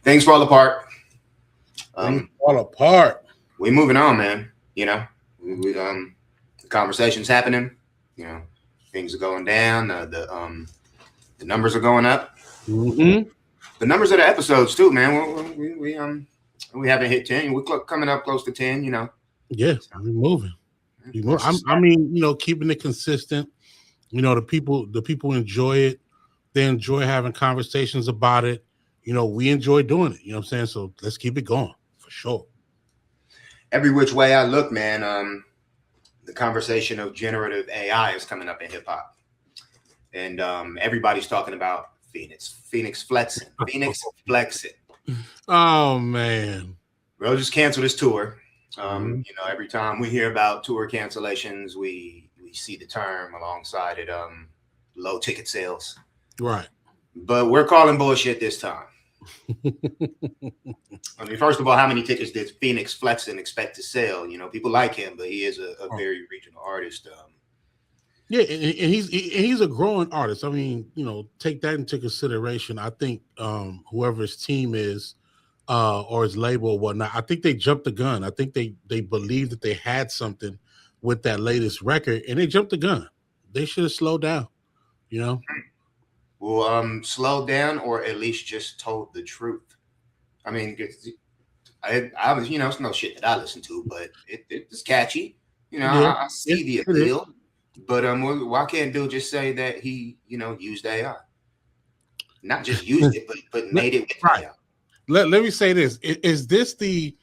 Things fall apart. Things fall apart. We moving on, man. You know, the conversation's happening. You know, things are going down. The numbers are going up. Mm-hmm. The numbers of the episodes too, man. We haven't hit 10. We're coming up close to 10. You know. Yeah, we're moving. I mean, you know, keeping it consistent. You know, the people enjoy it. They enjoy having conversations about it. You know, we enjoy doing it. You know what I'm saying? So let's keep it going for sure. Every which way I look, man, the conversation of generative AI is coming up in hip hop, and everybody's talking about Fenix Flexin. Oh man, bro, just canceled his tour. You know, every time we hear about tour cancellations, we see the term alongside it, low ticket sales. Right. But we're calling bullshit this time. I mean, first of all, how many tickets did Fenix Flexin expect to sell? You know, people like him, but he is a very regional artist. Yeah, and he's a growing artist. I mean, you know, take that into consideration. I think whoever his team is, or his label or whatnot, I think they jumped the gun. I think they believed that they had something with that latest record, and they jumped the gun. They should have slowed down, you know. Well, slowed down, or at least just told the truth. I mean, I was, you know, it's no shit that I listen to, but it's catchy. You know, yeah, I see the appeal. But why can't dude just say that he, you know, used AI? Not just used it, but made it with AI. Let me say this: is this the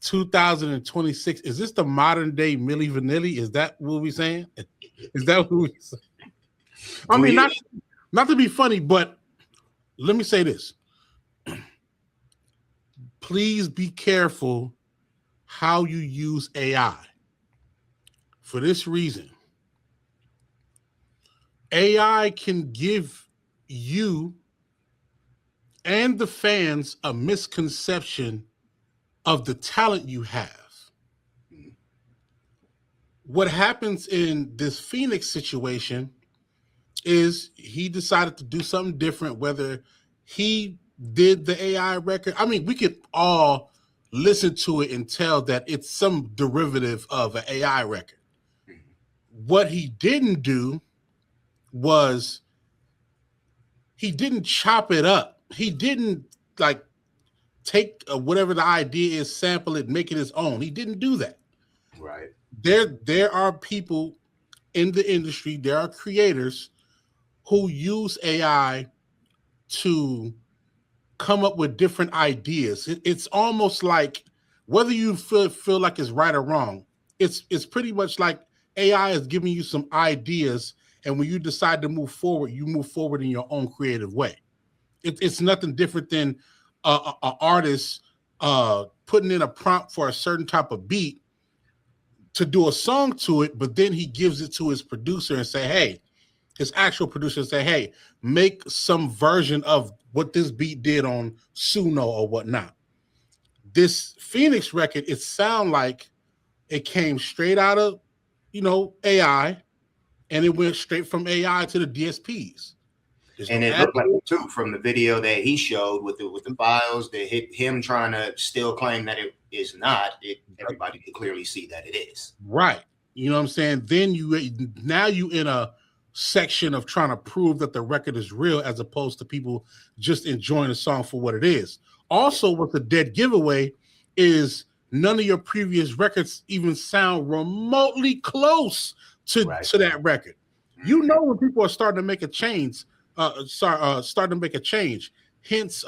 2026? Is this the modern day Milli Vanilli? Is that what we're saying? Is that what we're saying? I mean, not to be funny, but let me say this: please be careful how you use AI. For this reason, AI can give you and the fans a misconception of the talent you have. What happens in this Fenix situation is he decided to do something different, whether he did the AI record. I mean, we could all listen to it and tell that it's some derivative of an AI record. What he didn't do was he didn't chop it up. He didn't like take whatever the idea is, sample it, make it his own. He didn't do that. Right. There are people in the industry, there are creators who use AI to come up with different ideas. It's almost like, whether you feel like it's right or wrong, it's pretty much like AI is giving you some ideas, and when you decide to move forward, you move forward in your own creative way. It's nothing different than an artist putting in a prompt for a certain type of beat to do a song to it, but then he gives it to his producer and say, hey, his actual producer say, hey, make some version of what this beat did on Suno or whatnot. This Fenix record, it sound like it came straight out of, you know, AI, and it went straight from AI to the DSPs. And it looked like it too, from the video that he showed with the files, that him trying to still claim that it is not. Everybody can clearly see that it is. Right. You know what I'm saying? Then you in a section of trying to prove that the record is real, as opposed to people just enjoying the song for what it is. Also, with the dead giveaway is none of your previous records even sound remotely close to that record. You know, when people are starting to make a change, starting to make a change. Hence,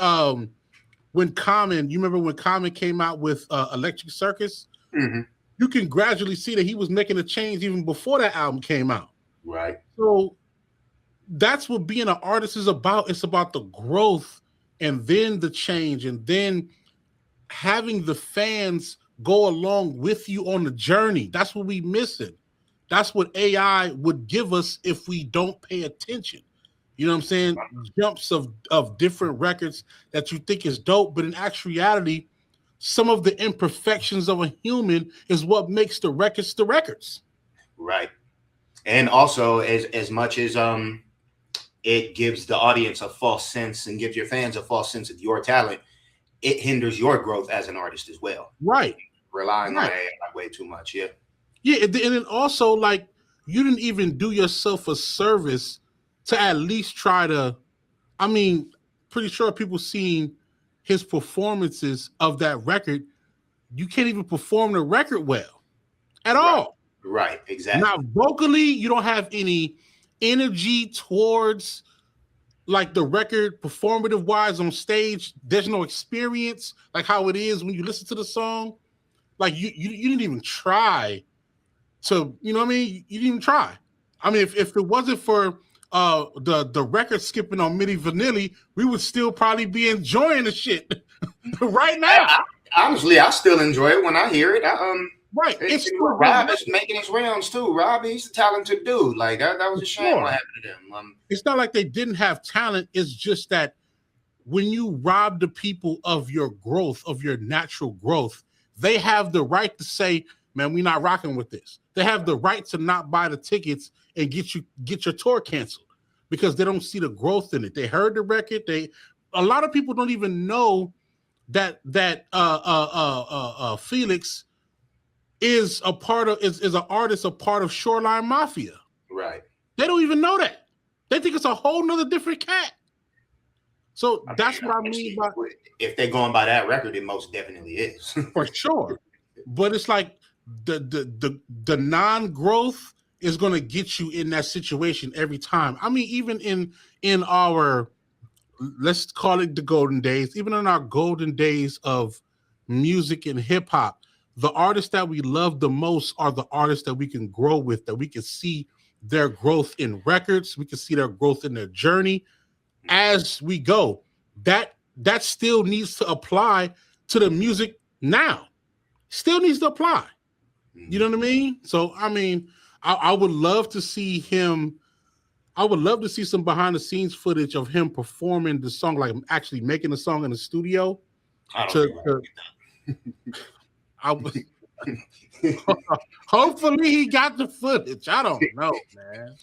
when Common, you remember when Common came out with Electric Circus? Mm-hmm. You can gradually see that he was making a change even before that album came out. Right. So that's what being an artist is about. It's about the growth and then the change, and then having the fans go along with you on the journey. That's what we missing. That's what AI would give us if we don't pay attention. You know what I'm saying? Jumps of different records that you think is dope, but in actuality, some of the imperfections of a human is what makes the records the records. Right. And also, as much as it gives the audience a false sense and gives your fans a false sense of your talent, it hinders your growth as an artist as well. Right. Relying on AI way too much. Yeah. Yeah, and then also like you didn't even do yourself a service to at least try to. I mean, pretty sure people seen his performances of that record. You can't even perform the record well at all. Right, exactly. Not vocally, you don't have any energy towards like the record performative wise on stage. There's no experience like how it is when you listen to the song. Like you didn't even try to, you know what I mean? You didn't even try. I mean, if it wasn't for the record skipping on Milli Vanilli, we would still probably be enjoying the shit right now. Honestly, I still enjoy it when I hear it. Right. It's Rob is making his rounds too. Rob, he's a talented dude. Like that was a shame what happened to them. It's not like they didn't have talent. It's just that when you rob the people of your growth, of your natural growth, they have the right to say, man, we're not rocking with this. They have the right to not buy the tickets and get your tour canceled because they don't see the growth in it. They heard the record. A lot of people don't even know that Felix is a part of is an artist, a part of Shoreline Mafia. Right. They don't even know that. They think it's a whole nother different cat. So that's what I mean by if they're going by that record, it most definitely is. For sure. But it's like the non-growth is going to get you in that situation every time. I mean, even in our, let's call it the golden days, even in our golden days of music and hip hop, the artists that we love the most are the artists that we can grow with, that we can see their growth in records. We can see their growth in their journey as we go. That still needs to apply to the music now. Still needs to apply. You know what I mean? So, I mean, I would love to see him. I would love to see some behind the scenes footage of him performing the song, like actually making the song in the studio. Hopefully he got the footage. I don't know, man.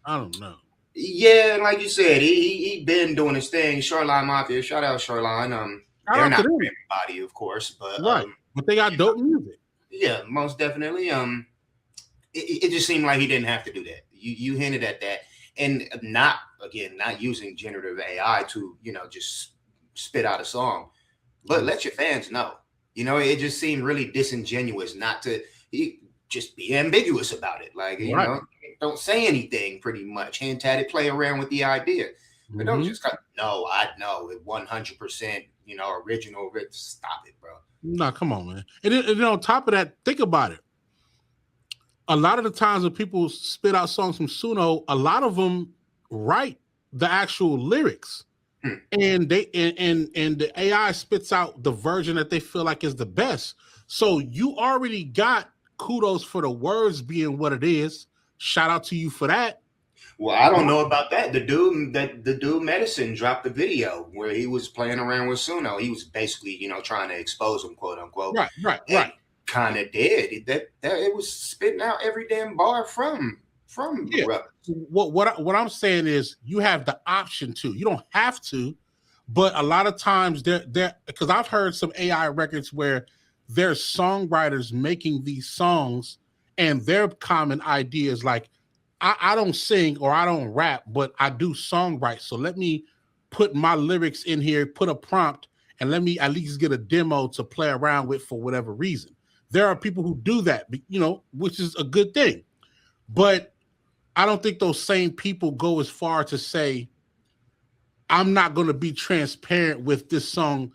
I don't know. Yeah, like you said, he been doing his thing. Shoreline Mafia, shout out Shoreline. They're not for everybody, of course, but right. But they got dope music. Yeah, most definitely. It just seemed like he didn't have to do that. You hinted at that, and not using generative AI to just spit out a song, but let your fans know. It just seemed really disingenuous not to just be ambiguous about it. Like don't say anything. Pretty much hint at it, play around with the idea, but don't just no. I know it 100%. Original. Stop it, bro. No, come on, man. And then on top of that, think about it. A lot of the times when people spit out songs from Suno, a lot of them write the actual lyrics, and they and the AI spits out the version that they feel like is the best. So you already got kudos for the words being what it is. Shout out to you for that. Well, I don't know about that. The dude Medicine dropped the video where he was playing around with Suno. He was basically, trying to expose him, quote unquote. Right. Kind of did that. It was spitting out every damn bar from. Yeah. What I'm saying is you have the option to. You don't have to, but a lot of times they're because I've heard some AI records where there's songwriters making these songs and their common ideas like, I don't sing or I don't rap, but I do songwrite. So let me put my lyrics in here, put a prompt, and let me at least get a demo to play around with for whatever reason. There are people who do that, which is a good thing. But I don't think those same people go as far to say, I'm not going to be transparent with this song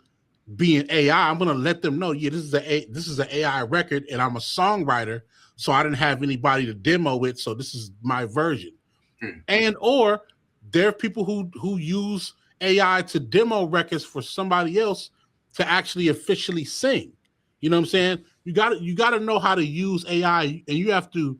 being AI. I'm going to let them know, yeah, this is an AI record, and I'm a songwriter. So I didn't have anybody to demo it, so this is my version. And or there are people who use AI to demo records for somebody else to actually officially sing. You know what I'm saying? You got to know how to use AI, and you have to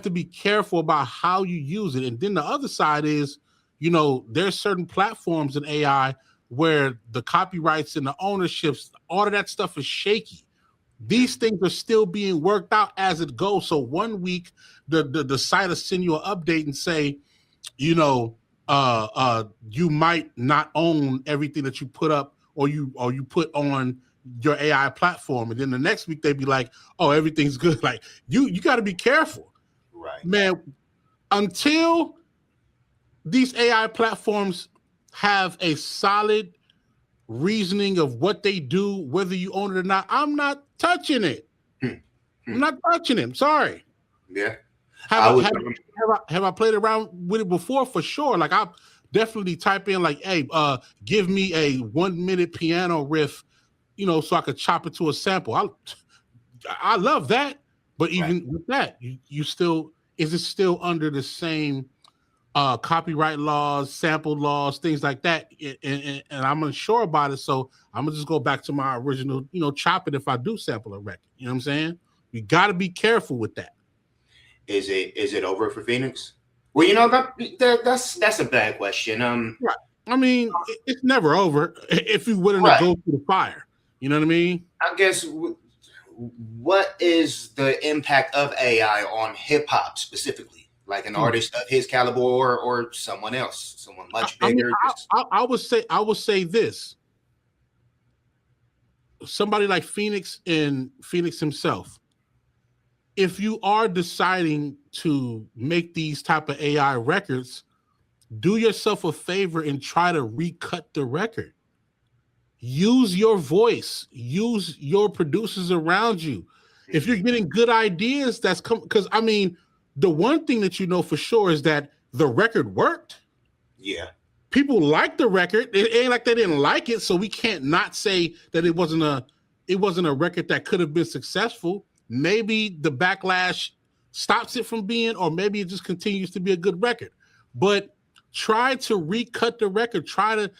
be careful about how you use it. And then the other side is, there's certain platforms in AI where the copyrights and the ownerships, all of that stuff is shaky. These things are still being worked out as it goes. So 1 week, the site will send you an update and say, you might not own everything that you put up or you put on your AI platform, and then the next week they'd be like, oh, everything's good. Like you got to be careful, right, man. Until these AI platforms have a solid reasoning of what they do, whether you own it or not, I'm not touching it. I'm not touching it. I'm sorry. Yeah. Have I played around with it before? For sure. Like I definitely type in like, hey, give me a 1 minute piano riff, so I could chop it to a sample. I love that. But even with that, you still, is it still under the same copyright laws, sample laws, things like that? And I'm unsure about it. So I'm gonna just go back to my original, chop it if I do sample a record. You know what I'm saying? You got to be careful with that. Is it over for Fenix? Well, that's a bad question. Right. I mean, it's never over if you're willing to go through the fire. You know what I mean? I guess. What is the impact of AI on hip hop specifically? Like an artist of his caliber or someone else, someone much bigger? I would say this. Somebody like Fenix and Fenix himself, if you are deciding to make these type of AI records, do yourself a favor and try to recut the record. Use your voice. Use your producers around you. If you're getting good ideas, because I mean, the one thing that you know for sure is that the record worked. Yeah. People liked the record. It ain't like they didn't like it, so we can't not say that it wasn't a record that could have been successful. Maybe the backlash stops it from being, or maybe it just continues to be a good record. But try to recut the record. Try to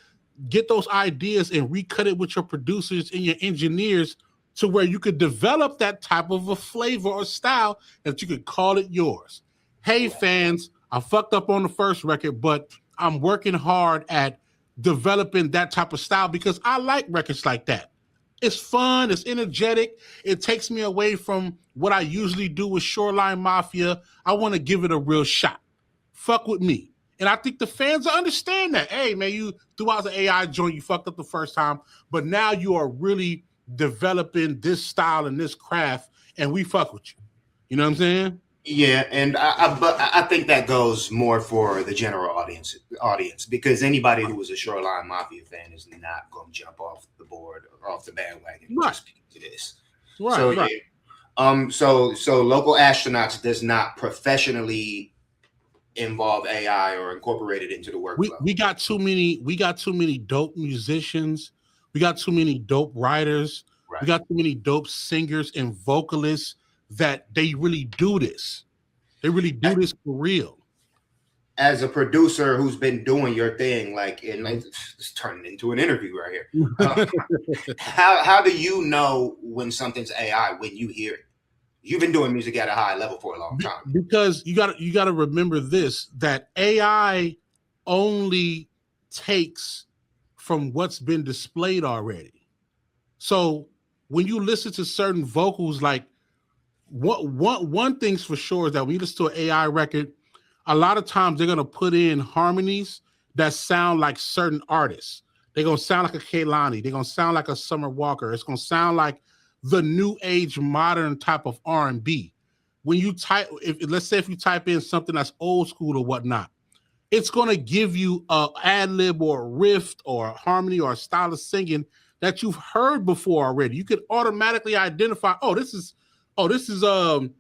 get those ideas and recut it with your producers and your engineers to where you could develop that type of a flavor or style that you could call it yours. Hey, fans, I fucked up on the first record, but I'm working hard at developing that type of style because I like records like that. It's fun. It's energetic. It takes me away from what I usually do with Shoreline Mafia. I want to give it a real shot. Fuck with me. And I think the fans understand that. Hey, man, you threw out the AI joint. You fucked up the first time. But now you are really developing this style and this craft, and we fuck with you. You know what I'm saying? Yeah, and I think that goes more for the general audience because anybody who was a Shoreline Mafia fan is not going to jump off the board or off the bandwagon just because it is. Right. So, right. Yeah. So Local Astronauts does not professionally involve AI or incorporate it into the workflow. We got too many dope musicians. We got too many dope writers. Right. We got too many dope singers and vocalists that they really do this. They really do this for real. As a producer who's been doing your thing, it's turning into an interview right here. How do you know when something's AI when you hear it? You've been doing music at a high level for a long time. Because you got to remember this, that AI only takes from what's been displayed already. So when you listen to certain vocals, like one thing's for sure is that when you listen to an AI record, a lot of times they're going to put in harmonies that sound like certain artists. They're going to sound like a Kehlani. They're going to sound like a Summer Walker. It's going to sound like the new age modern type of R&B. When you type, let's say if you type in something that's old school or whatnot, it's going to give you a ad lib or a riff or a harmony or a style of singing that you've heard before already. You could automatically identify, this is a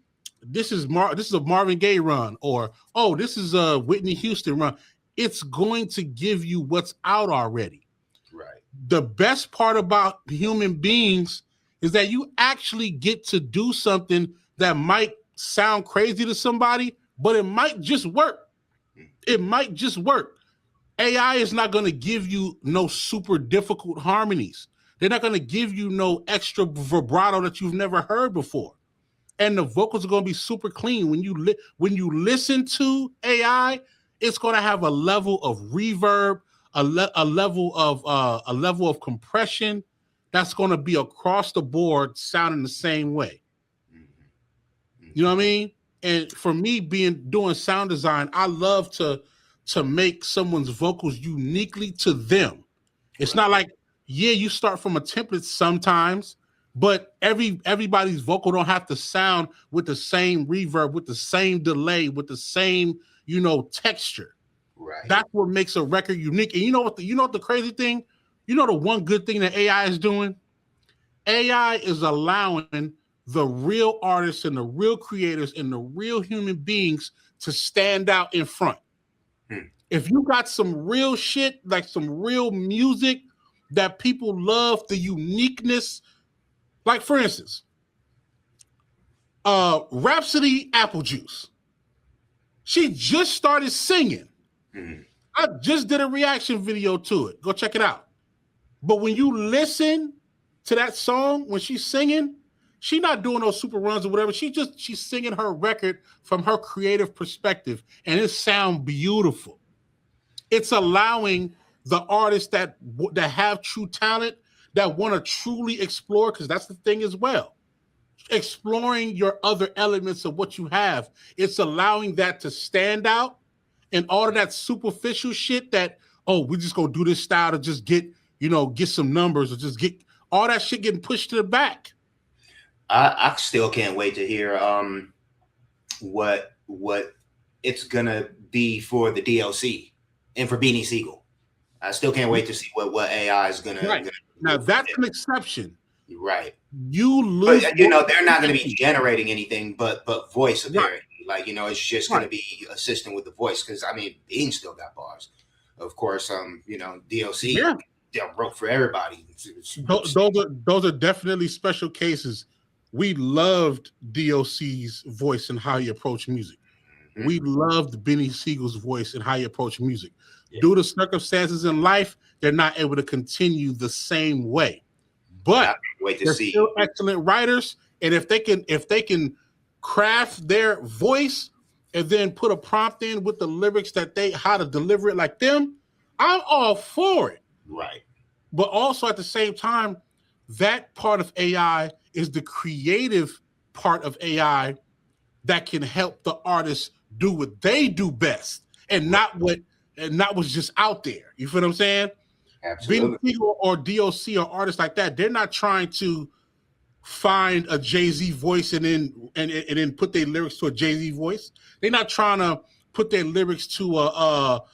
Marvin Gaye run, or this is a Whitney Houston run. It's going to give you what's out already. Right. The best part about human beings is that you actually get to do something that might sound crazy to somebody, but it might just work. It might just work. AI is not going to give you no super difficult harmonies. They're not going to give you no extra vibrato that you've never heard before. And the vocals are going to be super clean. When you listen to AI, it's going to have a level of reverb, a level of compression that's going to be across the board, sounding the same way. You know what I mean? And for me, doing sound design, I love to make someone's vocals uniquely to them. It's not like yeah, you start from a template sometimes, but everybody's vocal don't have to sound with the same reverb, with the same delay, with the same, texture. Right. That's what makes a record unique. And you know what the crazy thing? You know the one good thing that AI is doing? AI is allowing the real artists and the real creators and the real human beings to stand out in front. If you got some real shit, like some real music that people love, the uniqueness, like for instance, Rhapsody Apple Juice. She just started singing. I just did a reaction video to it. Go check it out. But when you listen to that song, when she's singing, she's not doing those super runs or whatever. She's singing her record from her creative perspective, and it sounds beautiful. It's allowing the artists that have true talent, that want to truly explore, because that's the thing as well. Exploring your other elements of what you have. It's allowing that to stand out, and all of that superficial shit that, we're just gonna do this style to just get some numbers, or just get all that shit getting pushed to the back. I still can't wait to hear what it's gonna be for the DLC and for Beanie Siegel. I still can't wait to see what AI is gonna. Right. Now that's an exception. Right. You lose. But, they're not going to be generating anything but voice apparently. Right. Like, it's just going to be assisting with the voice, because Bean still got bars. Of course, DLC wrote for everybody. Those are definitely special cases. We loved DOC's voice and how he approached music. We loved Benny Siegel's voice and how he approached music. Due to circumstances in life, they're not able to continue the same way. But they're still excellent writers, and if they can craft their voice and then put a prompt in with the lyrics how to deliver it like them, I'm all for it. Right. But also at the same time, that part of AI is the creative part of AI that can help the artists do what they do best, and not what's just out there. You feel what I'm saying? Absolutely. Being or DOC or artists like that, they're not trying to find a Jay-Z voice and then put their lyrics to a Jay-Z voice. They're not trying to put their lyrics to a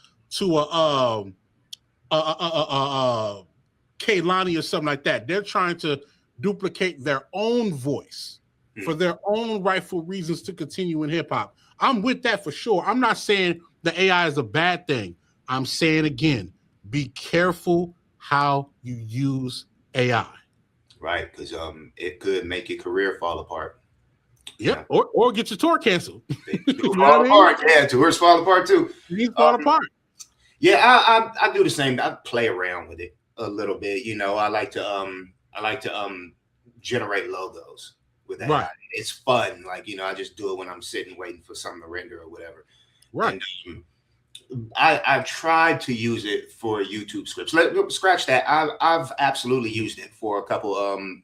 Kehlani or something like that. They're trying to duplicate their own voice for their own rightful reasons to continue in hip hop. I'm with that for sure. I'm not saying the AI is a bad thing. I'm saying again, be careful how you use AI. Right, because it could make your career fall apart. Yep, or get your tour canceled. Fall apart. Yeah, tours fall apart too. You fall apart. Yeah, I do the same. I play around with it a little bit. I like to generate logos with AI. Right. It's fun. Like, I just do it when I'm sitting waiting for something to render or whatever. Right. And, I've tried to use it for YouTube scripts. Scratch that. I've absolutely used it for a couple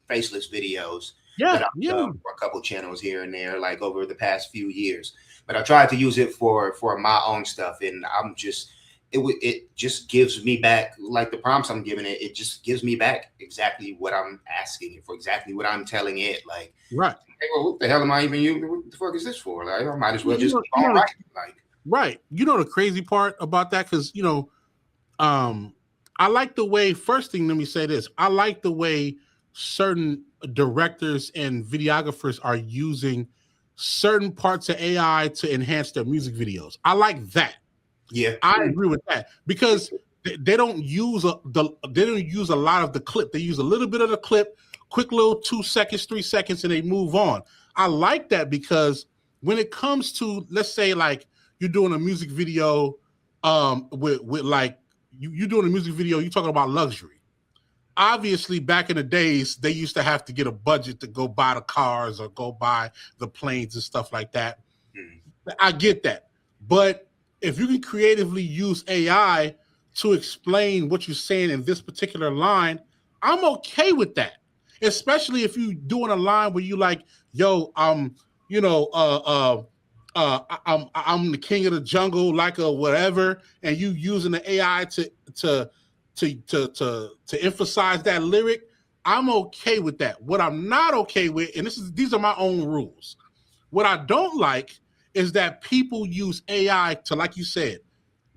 faceless videos. Yeah, for a couple channels here and there, like over the past few years. But I tried to use it for my own stuff, and I'm just it just gives me back, like the prompts I'm giving it. It just gives me back exactly what I'm asking it for, exactly what I'm telling it. Like, right. Hey, well, what the hell am I even using? What the fuck is this for? Like, I might as well just keep on writing. Like. Right. The crazy part about that, because, I like the way, first thing, let me say this. I like the way certain directors and videographers are using certain parts of AI to enhance their music videos. I like that. Yeah. I agree with that, because they don't use a lot of the clip. They use a little bit of the clip, quick little 2 seconds, 3 seconds, and they move on. I like that, because when it comes to, let's say, like, you're doing a music video with like you're doing a music video, you're talking about luxury. Obviously, back in the days, they used to have to get a budget to go buy the cars or go buy the planes and stuff like that. I get that. But if you can creatively use AI to explain what you're saying in this particular line, I'm okay with that. Especially if you're doing a line where you like, yo, I'm the king of the jungle, like a whatever, and you using the AI to to emphasize that lyric, I'm okay with that. What I'm not okay with, and these are my own rules. What I don't like is that people use AI to, like you said,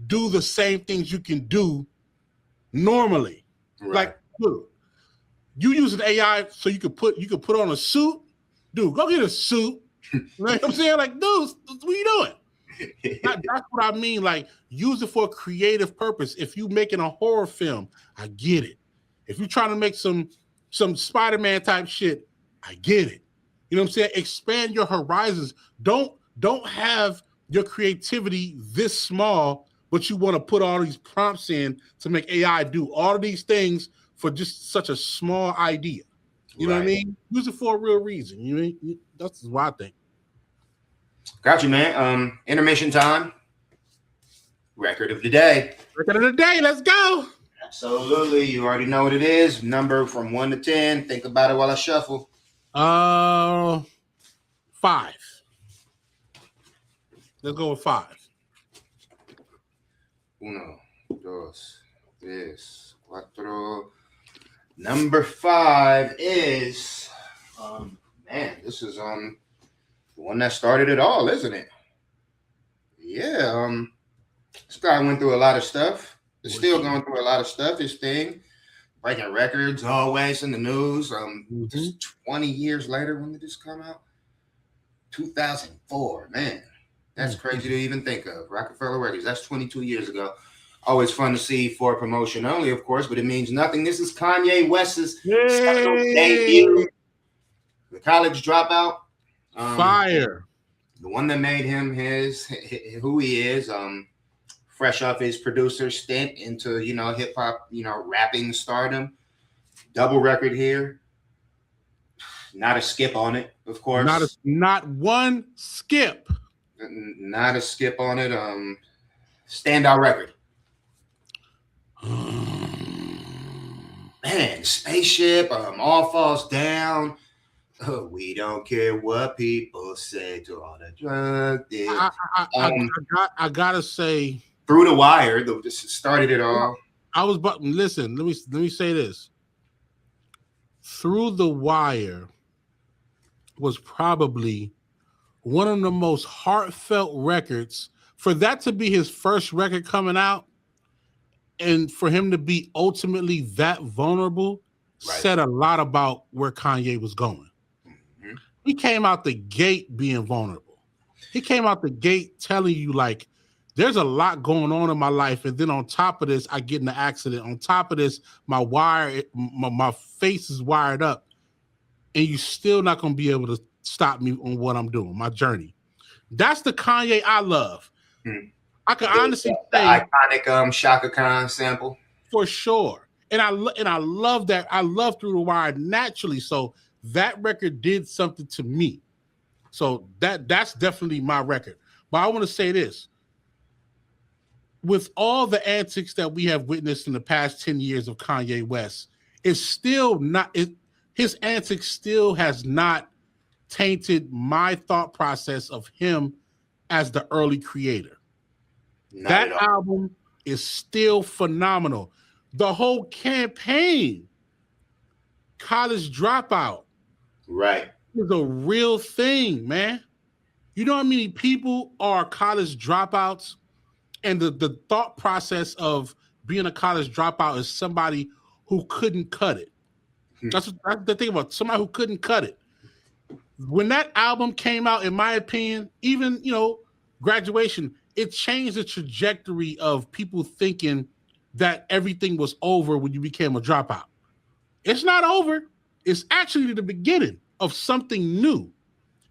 do the same things you can do normally. Right. Like, dude, you use an AI so you could put on a suit. Dude, go get a suit. You know what I'm saying? Like, dude, what are you doing? That's what I mean. Like, use it for a creative purpose. If you making a horror film, I get it. If you're trying to make some Spider-Man type shit, I get it. You know what I'm saying? Expand your horizons. Don't have your creativity this small, but you want to put all these prompts in to make AI do all of these things for just such a small idea. You know what I mean? Use it for a real reason. You know, that's what I think. Got you, man. Intermission time. Record of the day. Record of the day. Let's go. Absolutely. You already know what it is. Number from 1 to 10. Think about it while I shuffle. 5. Let's go with 5. 1, 2, 3, 4. Number 5 is, man, this is the one that started it all, isn't it? Yeah. This guy went through a lot of stuff. He's still going through a lot of stuff. His thing, breaking records, always in the news. 20 years later, when did this come out? 2004. Man, that's crazy to even think of. Rockefeller Records. That's 22 years ago. Always fun to see for promotion only, of course, but it means nothing. This is Kanye West's special debut. The College Dropout. Fire. The one that made him who he is. Fresh off his producer stint into, hip hop, rapping stardom. Double record here. Not a skip on it, of course. Not one skip. Not a skip on it. Standout record. Man, Spaceship, All Falls Down. Oh, we don't care what people say to all the drug deals. I gotta say, Through the Wire, this started it all. Listen, let me say this. Through the Wire was probably one of the most heartfelt records. For that to be his first record coming out, and for him to be ultimately that vulnerable, said a lot about where Kanye was going. Mm-hmm. He came out the gate being vulnerable. He came out the gate telling you, like, there's a lot going on in my life, and then on top of this, I get in an accident. On top of this, my face is wired up, and you're still not going to be able to stop me on what I'm doing, my journey. That's the Kanye I love. Mm. I can honestly say the iconic Shaka Khan sample for sure, and I love that. I love Through the Wire naturally. So that record did something to me. So that's definitely my record. But I want to say this: with all the antics that we have witnessed in the past 10 years of Kanye West, it's still not. His antics still has not tainted my thought process of him as the early creator. That album is still phenomenal. The whole campaign, College Dropout, is a real thing, man. You know how many people are college dropouts, and the thought process of being a college dropout is somebody who couldn't cut it. That's the thing about somebody who couldn't cut it. When that album came out, in my opinion, even, Graduation, it changed the trajectory of people thinking that everything was over when you became a dropout. It's not over. It's actually the beginning of something new.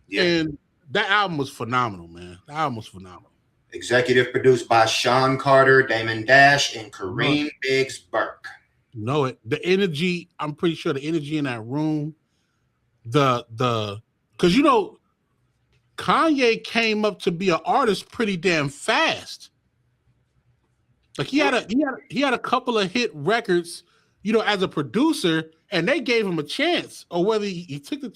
Yeah. And that album was phenomenal, man. That album was phenomenal. Executive produced by Sean Carter, Damon Dash, and Kareem Biggs Burke. Know it. The energy, I'm pretty sure the energy in that room, because Kanye came up to be an artist pretty damn fast. Like he had a couple of hit records, as a producer, and they gave him a chance. Or whether he took the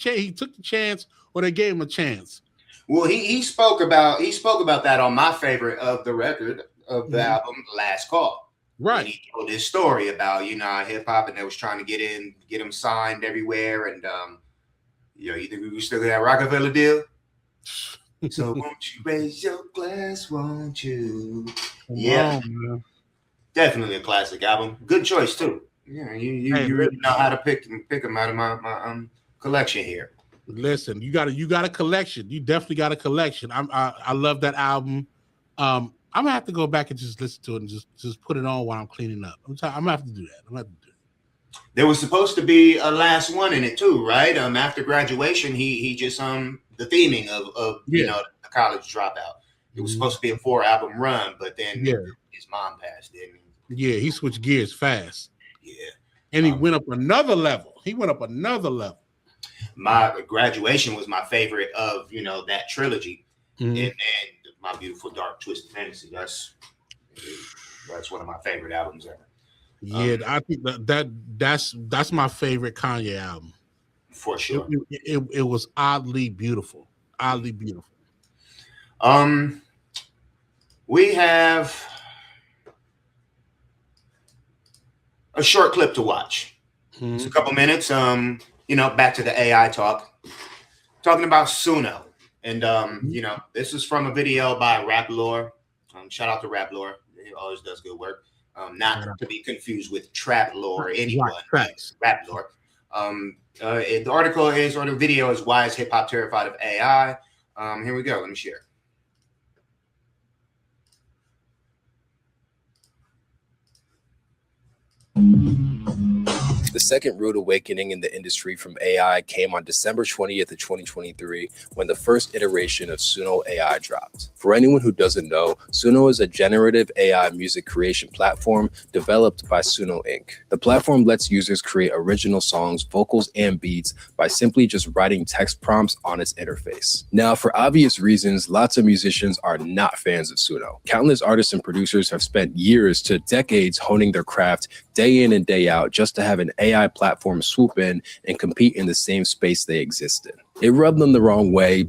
chance, or they gave him a chance. Well, he spoke about that on my favorite of the record of the album, Last Call. Right. And he told this story about, hip hop, and they was trying to get him signed everywhere. And, you think we still got that Rockefeller deal? So won't you raise your glass, won't you? Yeah. Man. Definitely a classic album. Good choice too. Yeah, you really know how to pick them out of my collection here. Listen, you got a collection. You definitely got a collection. I love that album. I'm gonna have to go back and just listen to it and just put it on while I'm cleaning up. I'm gonna have to do that. There was supposed to be a last one in it too, right? After graduation, he just the theming of the college dropout. It was supposed to be a 4-album run, but then his mom passed, didn't he? Yeah, he switched gears fast. Yeah. And he went up another level. My graduation was my favorite of, that trilogy. And My Beautiful Dark Twisted Fantasy. That's one of my favorite albums ever. Yeah, I think that's my favorite Kanye album. For sure. It was oddly beautiful. We have a short clip to watch. It's a couple minutes. Back to the AI talk. Talking about Suno. And this is from a video by Rap Lore. Shout out to Rap Lore. He always does good work. Not to be confused with Trap Lore or anyone. Rap Lore. The article is, or the video is, Why is Hip Hop Terrified of AI? Here we go. Let me share. The second rude awakening in the industry from AI came on December 20th of 2023 when the first iteration of Suno AI dropped. For anyone who doesn't know, Suno is a generative AI music creation platform developed by Suno Inc. The platform lets users create original songs, vocals, and beats by simply just writing text prompts on its interface. Now, for obvious reasons, lots of musicians are not fans of Suno. Countless artists and producers have spent years to decades honing their craft day in and day out just to have an AI platform swoop in and compete in the same space they exist in. It rubbed them the wrong way,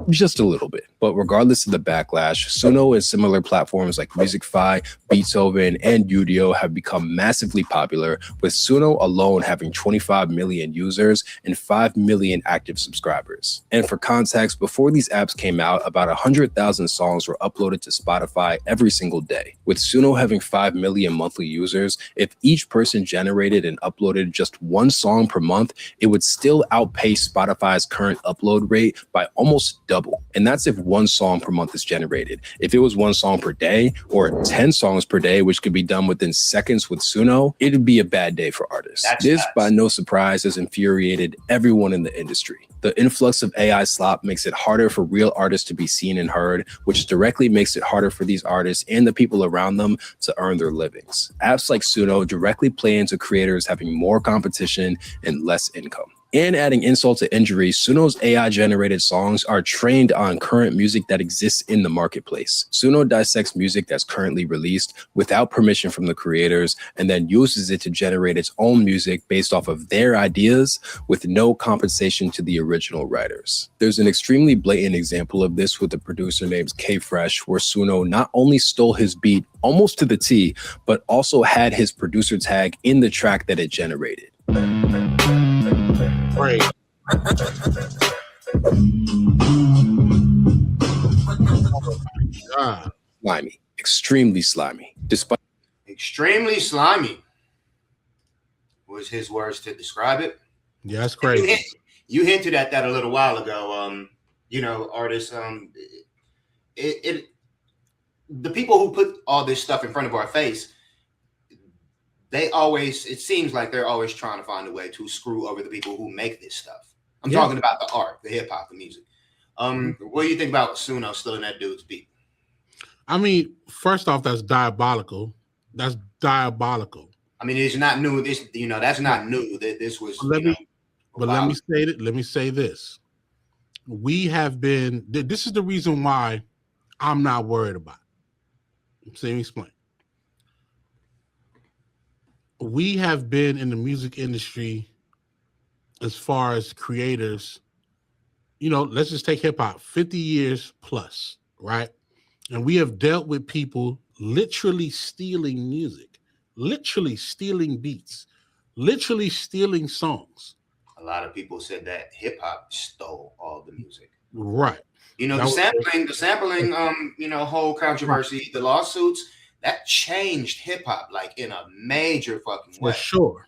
just a little bit. But regardless of the backlash, Suno and similar platforms like Musicfy, Beethoven, and Udio have become massively popular, with Suno alone having 25 million users and 5 million active subscribers. And for context, before these apps came out, about 100,000 songs were uploaded to Spotify every single day. With Suno having 5 million monthly users, if each person generated and uploaded just one song per month, it would still outpace Spotify's current upload rate by almost double. And that's if one song per month is generated. If it was one song per day or 10 songs per day, which could be done within seconds with Suno, it'd be a bad day for artists. This, by no surprise, has infuriated everyone in the industry. The influx of AI slop makes it harder for real artists to be seen and heard, which directly makes it harder for these artists and the people around them to earn their livings. Apps like Suno directly play into creators having more competition and less income. And adding insult to injury, Suno's AI-generated songs are trained on current music that exists in the marketplace. Suno dissects music that's currently released without permission from the creators and then uses it to generate its own music based off of their ideas with no compensation to the original writers. There's an extremely blatant example of this with a producer named K-Fresh, where Suno not only stole his beat almost to the T, but also had his producer tag in the track that it generated. Right. Slimy. Extremely slimy. Extremely slimy was his words to describe it. Yeah, that's crazy. You hinted at that a little while ago. Artists, the people who put all this stuff in front of our face, it seems like they're always trying to find a way to screw over the people who make this stuff. I'm talking about the art, the hip hop, the music. What do you think about Suno stealing that dude's beat? I mean, first off, that's diabolical. That's diabolical. I mean, it's not new. That's not new. That this was. Let me say this. We have been. This is the reason why I'm not worried about it. So let me explain. We have been in the music industry, as far as creators, let's just take hip hop, 50 years plus, right? And we have dealt with people literally stealing music. literally stealing beats, literally stealing songs. A lot of people said that hip hop stole all the music. Right. You know, the sampling, whole controversy, the lawsuits, that changed hip hop like in a major fucking way. For sure.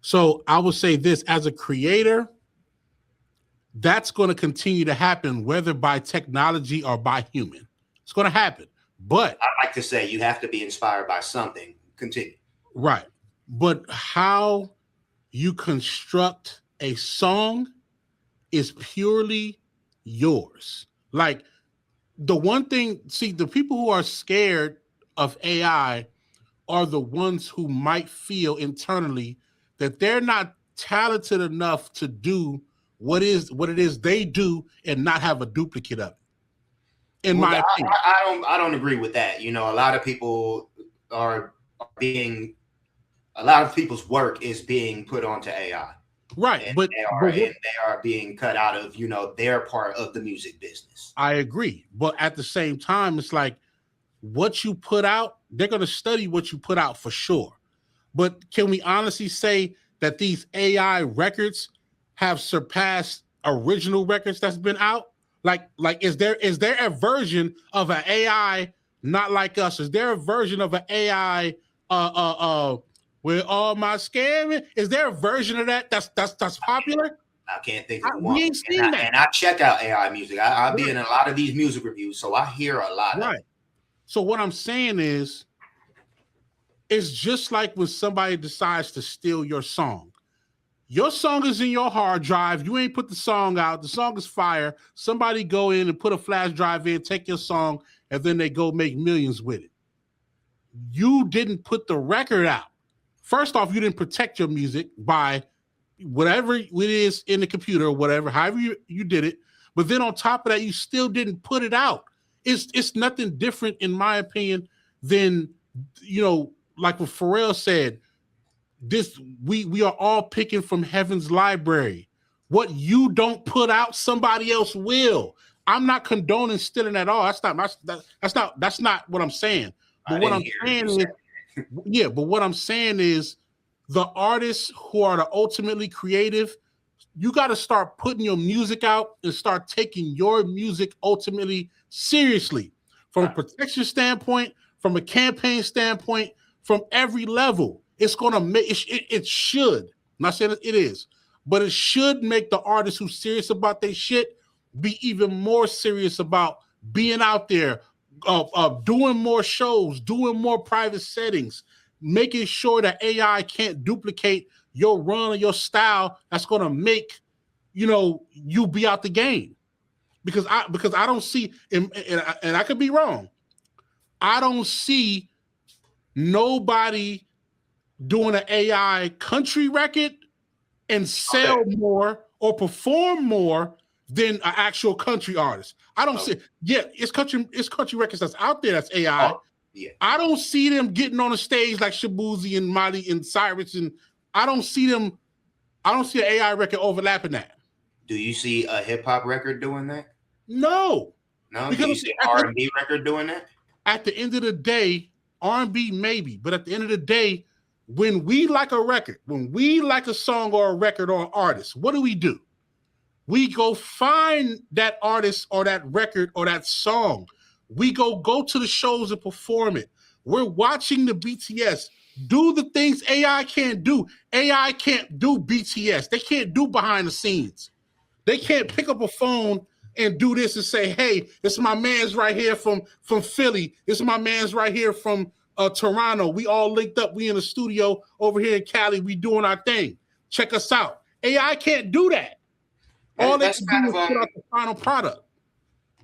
So I would say this, as a creator, that's going to continue to happen, whether by technology or by human. It's going to happen. But I like to say you have to be inspired by something. Continue. Right. But how you construct a song is purely yours. Like, the one thing, see, the people who are scared of AI are the ones who might feel internally that they're not talented enough to do what it is they do and not have a duplicate of it. In my opinion. I don't agree with that. You know, a lot of people's work is being put onto AI. Right. And but they are being cut out of, their part of the music business. I agree. But at the same time, it's like what you put out, they're going to study what you put out for sure. But can we honestly say that these AI records have surpassed original records that's been out? Like is there a version of an AI not like us? Is there a version of an AI with all my scamming? Is there a version of that that's popular? I can't think of one. We ain't seen that. And I check out AI music. I'll be in a lot of these music reviews, so I hear a lot of it. So what I'm saying is, it's just like when somebody decides to steal your song. Your song is in your hard drive. You ain't put the song out. The song is fire. Somebody go in and put a flash drive in, take your song, and then they go make millions with it. You didn't put the record out. First off, you didn't protect your music by whatever it is in the computer or whatever, however you did it. But then on top of that, you still didn't put it out. It's nothing different, in my opinion, than, like what Pharrell said, we are all picking from heaven's library. What you don't put out, somebody else will. I'm not condoning stealing at all. That's not what I'm saying. But what I'm saying is, but what I'm saying is, the artists who are the ultimately creative, you got to start putting your music out and start taking your music ultimately seriously, from a protection standpoint, from a campaign standpoint, from every level. It's going to make it should, I'm not saying it is, but it should make the artists who's serious about their shit be even more serious about being out there, doing more shows, doing more private settings, making sure that AI can't duplicate your run or your style. That's going to make, you be out the game. Because I don't see, and I could be wrong, I don't see nobody doing an AI country record and sell more or perform more than an actual country artist. I don't see. Yeah, it's country records that's out there that's AI. I don't see them getting on a stage like Shabuzi and Molly and Cyrus, and I don't see an AI record overlapping that. Do you see a hip hop record doing that? No. Do you see an R&B record doing that? At the end of the day, R&B maybe, but at the end of the day, when we like a record, when we like a song or a record or an artist, what do? We go find that artist or that record or that song. We go to the shows and perform it. We're watching the BTS do the things AI can't do. AI can't do BTS. They can't do behind the scenes. They can't pick up a phone and do this and say, hey, this is my man's right here from Philly. This is my man's right here from Toronto. We all linked up. We in the studio over here in Cali. We doing our thing. Check us out. AI can't do that. All they can do is put out the final product.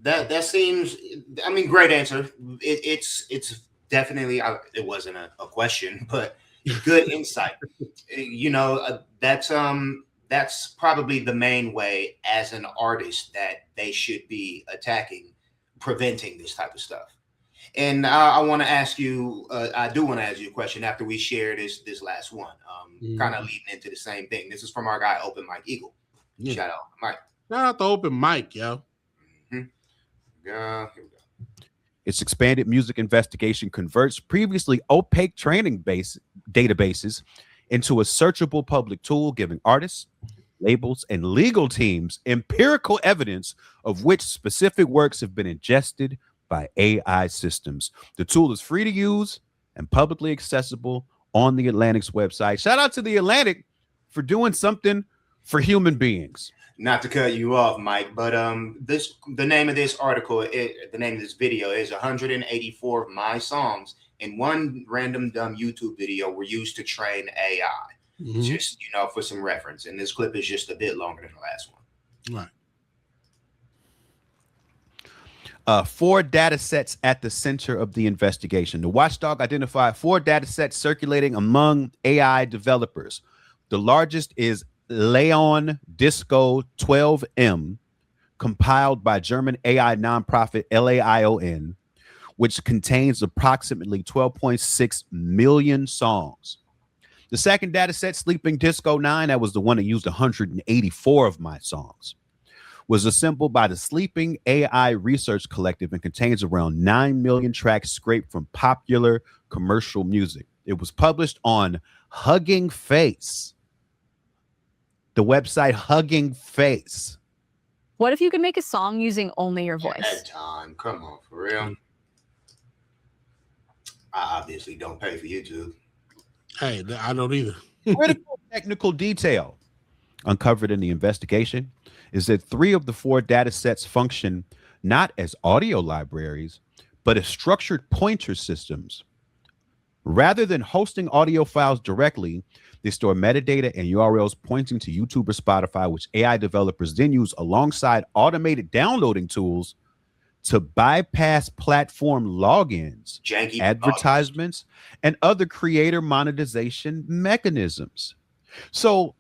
That seems, great answer. It's definitely, it wasn't a question, but good insight. That's probably the main way as an artist that they should be preventing this type of stuff. And I want to ask you, I do want to ask you a question after we share this last one, kind of leading into the same thing. This is from our guy, Open Mike Eagle. Yeah. Shout out, Mike. Shout out to Open Mike, yo. Mm-hmm. Here we go. Its expanded music investigation converts previously opaque databases into a searchable public tool, giving artists, labels, and legal teams empirical evidence of which specific works have been ingested by AI systems. The tool is free to use and publicly accessible on the Atlantic's website. Shout out to the Atlantic for doing something for human beings. Not to cut you off, Mike, but the name of this article, the name of this video is 184 of my songs in one random dumb YouTube video were used to train AI. Just, for some reference. And this clip is just a bit longer than the last one. Right. 4 data sets at the center of the investigation. The watchdog identified 4 data sets circulating among AI developers. The largest is Leon Disco 12M, compiled by German AI nonprofit LAION, which contains approximately 12.6 million songs. The second data set, Sleeping Disco 9, that was the one that used 184 of my songs, was assembled by the Sleeping AI Research Collective and contains around 9 million tracks scraped from popular commercial music. It was published on Hugging Face, the website Hugging Face. What if you could make a song using only your voice? That time, come on, for real. I obviously don't pay for YouTube. Hey, I don't either. Critical technical detail uncovered in the investigation is that 3 of the 4 data sets function not as audio libraries, but as structured pointer systems. Rather than hosting audio files directly, they store metadata and URLs pointing to YouTube or Spotify, which AI developers then use alongside automated downloading tools to bypass platform logins, Janky advertisements, and other creator monetization mechanisms. So,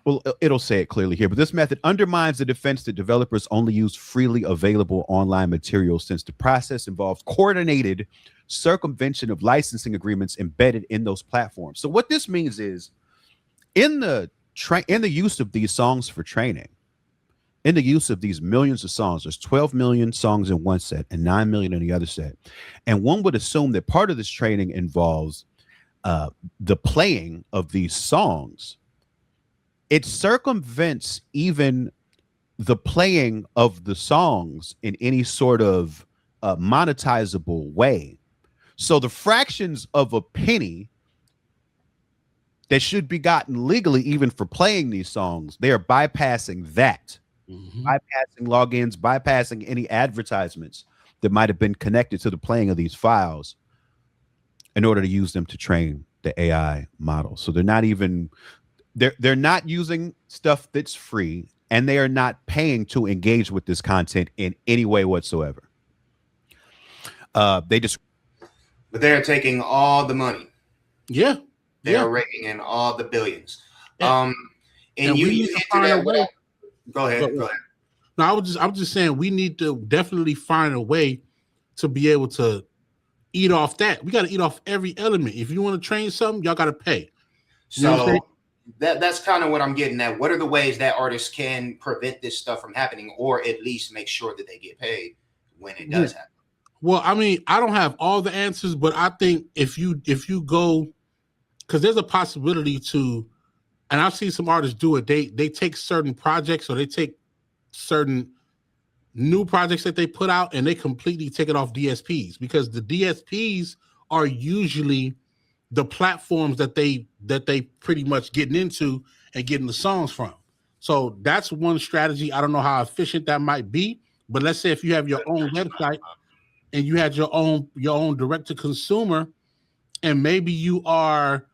well, it'll say it clearly here, but this method undermines the defense that developers only use freely available online materials, since the process involves coordinated circumvention of licensing agreements embedded in those platforms. So what this means is, in the use of these songs for training, in the use of these millions of songs, there's 12 million songs in one set and 9 million in the other set. And one would assume that part of this training involves the playing of these songs. It circumvents even the playing of the songs in any sort of monetizable way. So the fractions of a penny that should be gotten legally, even for playing these songs, they are bypassing that. Bypassing logins, bypassing any advertisements that might have been connected to the playing of these files in order to use them to train the AI model. So they're not even, they're not using stuff that's free, and they are not paying to engage with this content in any way whatsoever. But they're taking all the money. Yeah. They're raking in all the billions. Yeah. And you into that way. Go ahead. No, I'm just saying we need to definitely find a way to be able to eat off that. We got to eat off every element. If you want to train something, y'all got to pay. So that's kind of what I'm getting at. What are the ways that artists can prevent this stuff from happening, or at least make sure that they get paid when it does happen? Well, I mean, I don't have all the answers, but I think if you go, because there's a possibility to, and I've seen some artists do it. They take certain projects, or they take certain new projects that they put out, and they completely take it off DSPs, because the DSPs are usually the platforms that they pretty much getting into and getting the songs from. So that's one strategy. I don't know how efficient that might be, but let's say if you have your own website and you had your own direct to consumer, and maybe you are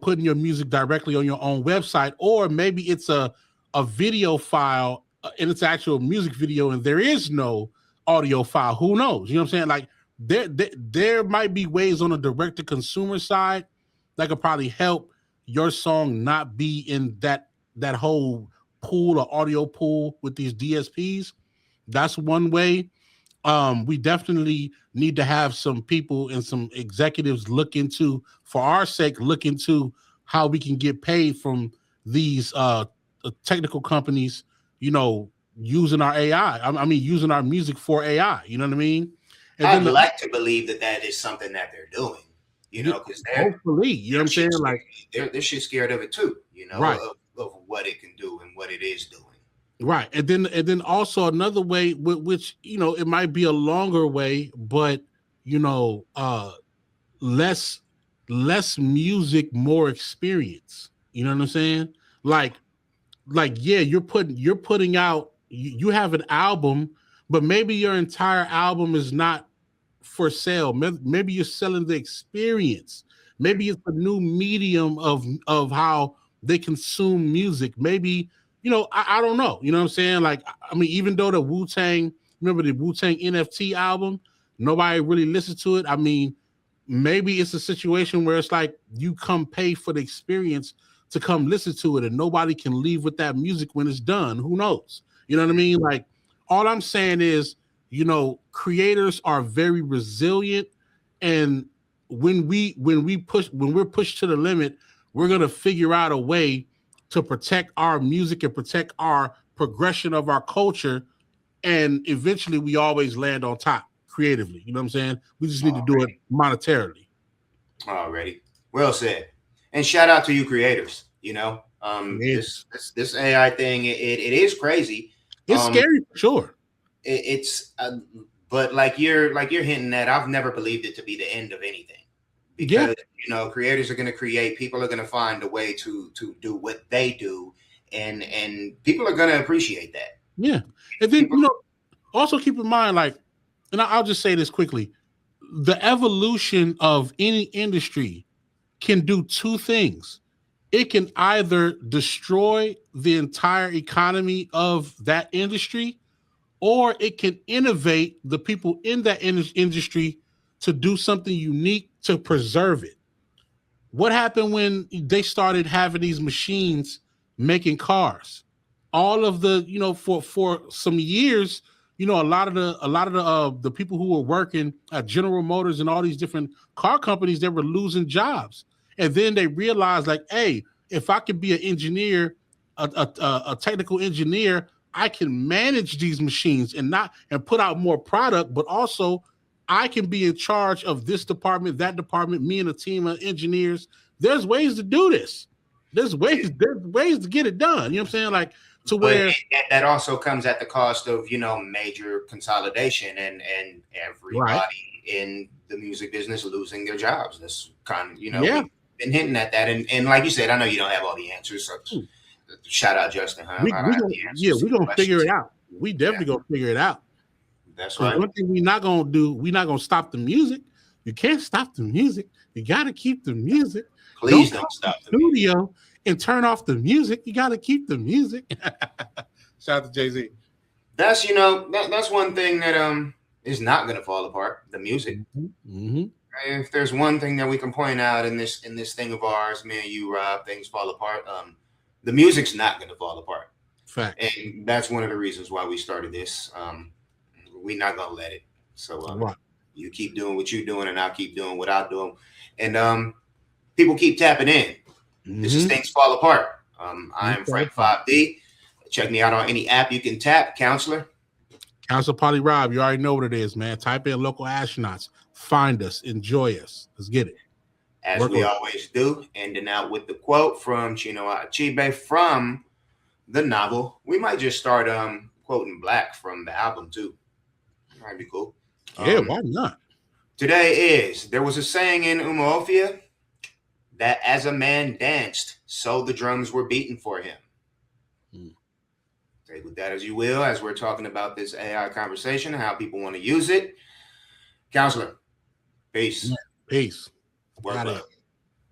putting your music directly on your own website, or maybe it's a video file and it's actual music video and there is no audio file. Who knows? You know what I'm saying? Like there might be ways on the direct to consumer side that could probably help your song not be in that whole pool or audio pool with these DSPs. That's one way. We definitely need to have some people and some executives look into how we can get paid from these technical companies, using our AI. I mean, using our music for AI. You know what I mean? And I'd like to believe that is something that they're doing. You know, because they're hopefully, you know what I'm saying? Like they're shit scared of it too. You know, right. of what it can do and what it is doing. Right, and then also another way, which you know, it might be a longer way, but you know, less music, more experience. You know what I'm saying? Like yeah, you're putting out, you have an album, but maybe your entire album is not for sale. Maybe you're selling the experience. Maybe it's a new medium of how they consume music. Maybe, you know, I don't know. You know what I'm saying? Like, I mean, even though the Wu-Tang, remember the Wu-Tang NFT album, nobody really listened to it. I mean, maybe it's a situation where it's like you come pay for the experience to come listen to it, and nobody can leave with that music when it's done. Who knows? You know what I mean? Like, all I'm saying is, you know, creators are very resilient, and when we're pushed to the limit, we're gonna figure out a way to protect our music and protect our progression of our culture, and eventually we always land on top creatively. You know what I'm saying? We just need to do it monetarily. Already. Well said. And shout out to you creators. You know, this AI thing, it is crazy. It's scary for sure. It's but like you're hinting at, I've never believed it to be the end of anything, because you know, creators are going to create, people are going to find a way to do what they do, and people are going to appreciate that. Yeah. And then you know, also keep in mind, like, and I'll just say this quickly, the evolution of any industry can do two things. It can either destroy the entire economy of that industry, or it can innovate the people in that industry to do something unique to preserve it. What happened when they started having these machines making cars? All of the, you know, for some years, you know, a lot of the people who were working at General Motors and all these different car companies, they were losing jobs. And then they realized, like, hey, if I could be an engineer, a technical engineer, I can manage these machines and put out more product, but also I can be in charge of this department, that department, me and a team of engineers. There's ways to do this. There's ways to get it done. You know what I'm saying? Like, to where that also comes at the cost of, you know, major consolidation and everybody in the music business losing their jobs. That's kind of, you know, we've been hinting at that. And like you said, I know you don't have all the answers. So shout out Justin. We're gonna figure it out. We definitely gonna figure it out. That's right. One thing we're not gonna do, we're not gonna stop the music. You can't stop the music. You gotta keep the music. Please don't stop the studio and turn off the music. You gotta keep the music. Shout out to Jay-Z. That's, you know, that's one thing that is not gonna fall apart. The music. Mm-hmm. If there's one thing that we can point out in this thing of ours, me and you, Rob, things fall apart. The music's not gonna fall apart. Fact. And that's one of the reasons why we started this. We're not gonna let it. So you keep doing what you're doing, and I'll keep doing what I'm doing. And people keep tapping in. Mm-hmm. This is Things Fall Apart. I am Frank 5D. Check me out on any app you can tap. Counselor Party Rob, you already know what it is, man. Type in Local Astronauts. Find us. Enjoy us. Let's get it. As we always do, ending out with the quote from Chinua Achebe from the novel. We might just start quoting Black from the album too. Might be cool. Yeah, why not? Today is, there was a saying in Umuofia that as a man danced, so the drums were beaten for him. Take with that as you will, as we're talking about this AI conversation, how people want to use it. Counselor, peace. Peace. WORKLOAD.